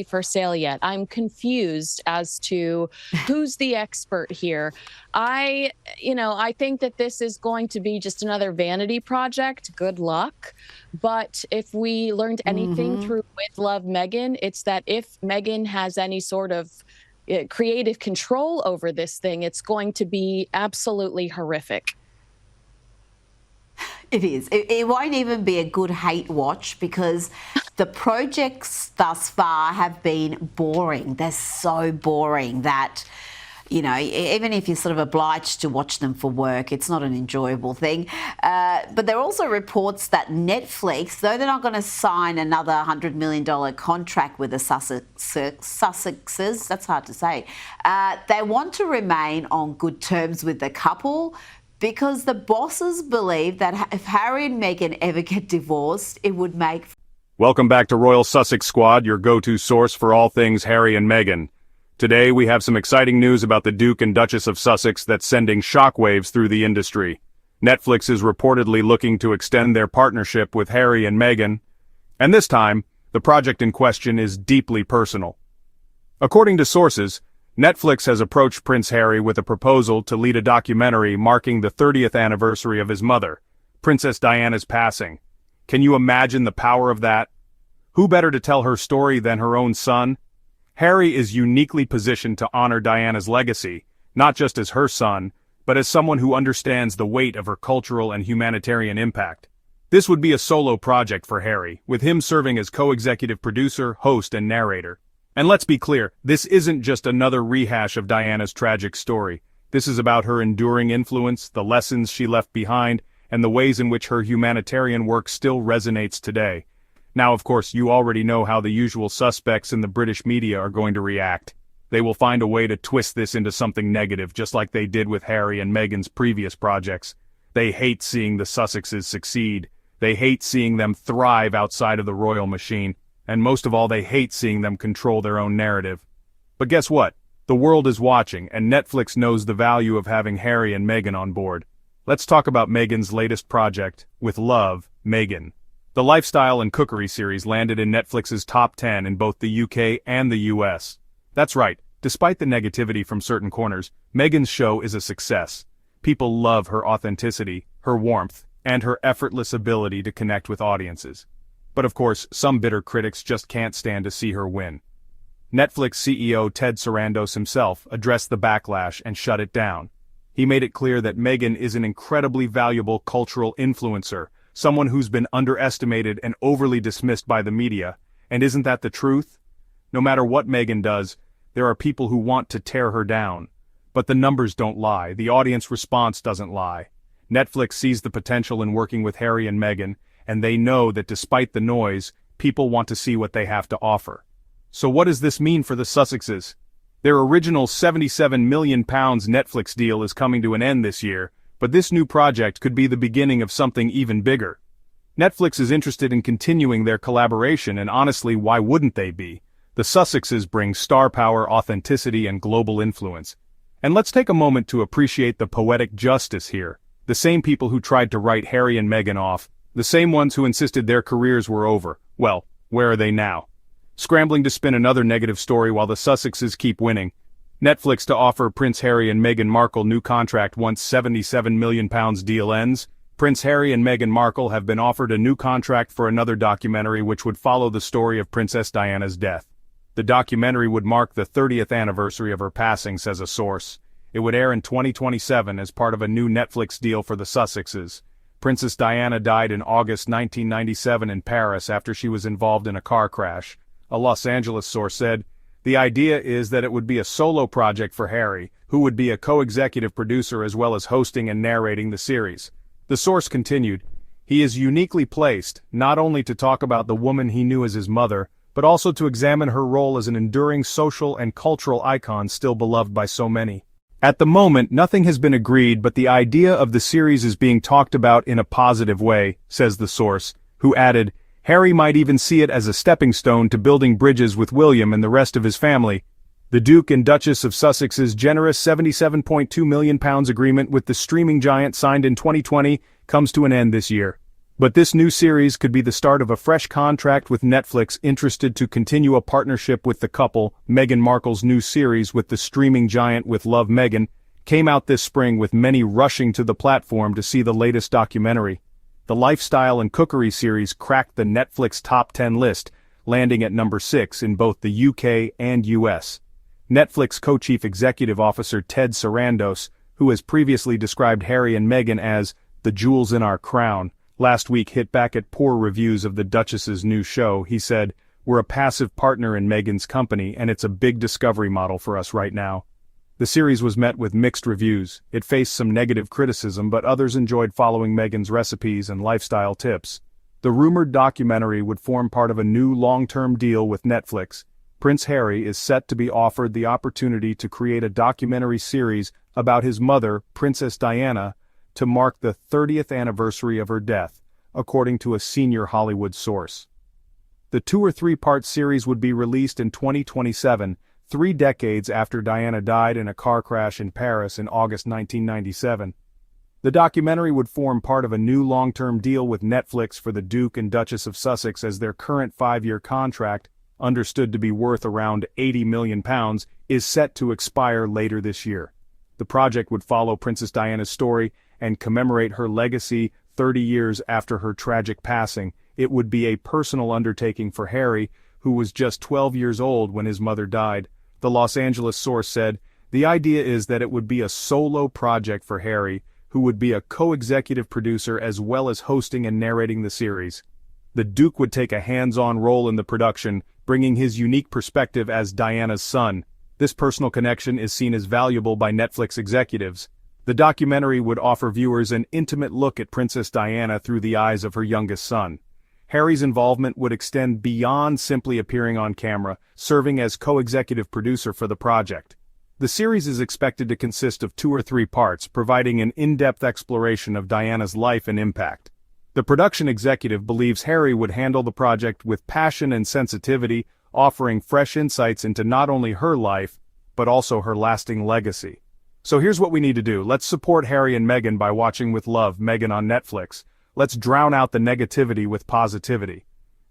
for sale yet. I'm confused as to who's the expert here. I think that this is going to be just another vanity project. Good luck. But if we learned anything through With Love Meghan, it's that if Meghan has any sort of creative control over this thing, it's going to be absolutely horrific. It is. It won't even be a good hate watch because the projects thus far have been boring. They're so boring that, even if you're sort of obliged to watch them for work, it's not an enjoyable thing. But there are also reports that Netflix, though they're not going to sign another $100 million contract with the Sussexes, that's hard to say, they want to remain on good terms with the couple, because the bosses believe that if Harry and Meghan ever get divorced, it would make... Welcome back to Royal Sussex Squad, your go-to source for all things Harry and Meghan. Today we have some exciting news about the Duke and Duchess of Sussex that's sending shockwaves through the industry. Netflix is reportedly looking to extend their partnership with Harry and Meghan, and this time, the project in question is deeply personal. According to sources, Netflix has approached Prince Harry with a proposal to lead a documentary marking the 30th anniversary of his mother, Princess Diana's passing. Can you imagine the power of that? Who better to tell her story than her own son? Harry is uniquely positioned to honor Diana's legacy, not just as her son, but as someone who understands the weight of her cultural and humanitarian impact. This would be a solo project for Harry, with him serving as co-executive producer, host, and narrator. And let's be clear, this isn't just another rehash of Diana's tragic story. This is about her enduring influence, the lessons she left behind, and the ways in which her humanitarian work still resonates today. Now, of course, you already know how the usual suspects in the British media are going to react. They will find a way to twist this into something negative, just like they did with Harry and Meghan's previous projects. They hate seeing the Sussexes succeed. They hate seeing them thrive outside of the royal machine. And most of all, they hate seeing them control their own narrative. But guess what? The world is watching, and Netflix knows the value of having Harry and Meghan on board. Let's talk about Meghan's latest project, With Love Meghan. The lifestyle and cookery series landed in Netflix's top 10 in both the UK and the US. That's right, despite the negativity from certain corners, Meghan's show is a success. People love her authenticity, her warmth, and her effortless ability to connect with audiences. But of course, some bitter critics just can't stand to see her win. Netflix CEO Ted Sarandos himself addressed the backlash and shut it down. He made it clear that Meghan is an incredibly valuable cultural influencer, someone who's been underestimated and overly dismissed by the media. And isn't that the truth? No matter what Meghan does, there are people who want to tear her down. But the numbers don't lie, the audience response doesn't lie. Netflix sees the potential in working with Harry and Meghan, and they know that despite the noise, people want to see what they have to offer. So what does this mean for the Sussexes? Their original £77 million Netflix deal is coming to an end this year, but this new project could be the beginning of something even bigger. Netflix is interested in continuing their collaboration, and honestly, why wouldn't they be? The Sussexes bring star power, authenticity, and global influence. And let's take a moment to appreciate the poetic justice here. The same people who tried to write Harry and Meghan off, the same ones who insisted their careers were over, well, where are they now? Scrambling to spin another negative story while the Sussexes keep winning. Netflix to offer Prince Harry and Meghan Markle new contract once £77 million deal ends. Prince Harry and Meghan Markle have been offered a new contract for another documentary which would follow the story of Princess Diana's death. The documentary would mark the 30th anniversary of her passing, says a source. It would air in 2027 as part of a new Netflix deal for the Sussexes. Princess Diana died in August 1997 in Paris after she was involved in a car crash. A Los Angeles source said, "The idea is that it would be a solo project for Harry, who would be a co-executive producer as well as hosting and narrating the series." The source continued, "He is uniquely placed, not only to talk about the woman he knew as his mother, but also to examine her role as an enduring social and cultural icon still beloved by so many." At the moment, nothing has been agreed, but the idea of the series is being talked about in a positive way, says the source, who added, "Harry might even see it as a stepping stone to building bridges with William and the rest of his family." The Duke and Duchess of Sussex's generous £77.2 million agreement with the streaming giant signed in 2020 comes to an end this year. But this new series could be the start of a fresh contract with Netflix interested to continue a partnership with the couple. Meghan Markle's new series with the streaming giant with Love Meghan came out this spring, with many rushing to the platform to see the latest documentary. The lifestyle and cookery series cracked the Netflix top 10 list, landing at number 6 in both the UK and US. Netflix co-chief executive officer Ted Sarandos, who has previously described Harry and Meghan as the jewels in our crown, last week hit back at poor reviews of the Duchess's new show. He said, "We're a passive partner in Meghan's company, and it's a big discovery model for us right now." The series was met with mixed reviews. It faced some negative criticism, but others enjoyed following Meghan's recipes and lifestyle tips. The rumored documentary would form part of a new long-term deal with Netflix. Prince Harry is set to be offered the opportunity to create a documentary series about his mother, Princess Diana, to mark the 30th anniversary of her death, according to a senior Hollywood source. The 2- or 3-part series would be released in 2027, 3 decades after Diana died in a car crash in Paris in August 1997. The documentary would form part of a new long-term deal with Netflix for the Duke and Duchess of Sussex, as their current 5-year contract, understood to be worth around £80 million, is set to expire later this year. The project would follow Princess Diana's story and commemorate her legacy 30 years after her tragic passing. It would be a personal undertaking for Harry, who was just 12 years old when his mother died. The Los Angeles source said, "The idea is that it would be a solo project for Harry, who would be a co-executive producer as well as hosting and narrating the series. The Duke would take a hands-on role in the production, bringing his unique perspective as Diana's son. This personal connection is seen as valuable by Netflix executives. The documentary would offer viewers an intimate look at Princess Diana through the eyes of her youngest son. Harry's involvement would extend beyond simply appearing on camera, serving as co-executive producer for the project. The series is expected to consist of 2 or 3 parts, providing an in-depth exploration of Diana's life and impact. The production executive believes Harry would handle the project with passion and sensitivity, offering fresh insights into not only her life, but also her lasting legacy. So here's what we need to do. Let's support Harry and Meghan by watching with Love Meghan on Netflix. Let's drown out the negativity with positivity.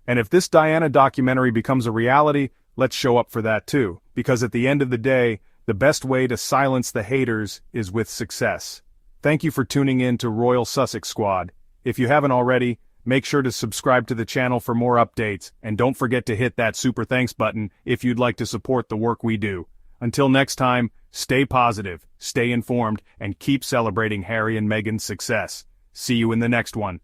And if this Diana documentary becomes a reality, let's show up for that too, because at the end of the day, the best way to silence the haters is with success. Thank you for tuning in to Royal Sussex Squad. If you haven't already, make sure to subscribe to the channel for more updates, and don't forget to hit that super thanks button if you'd like to support the work we do. Until next time, stay positive, stay informed, and keep celebrating Harry and Meghan's success. See you in the next one.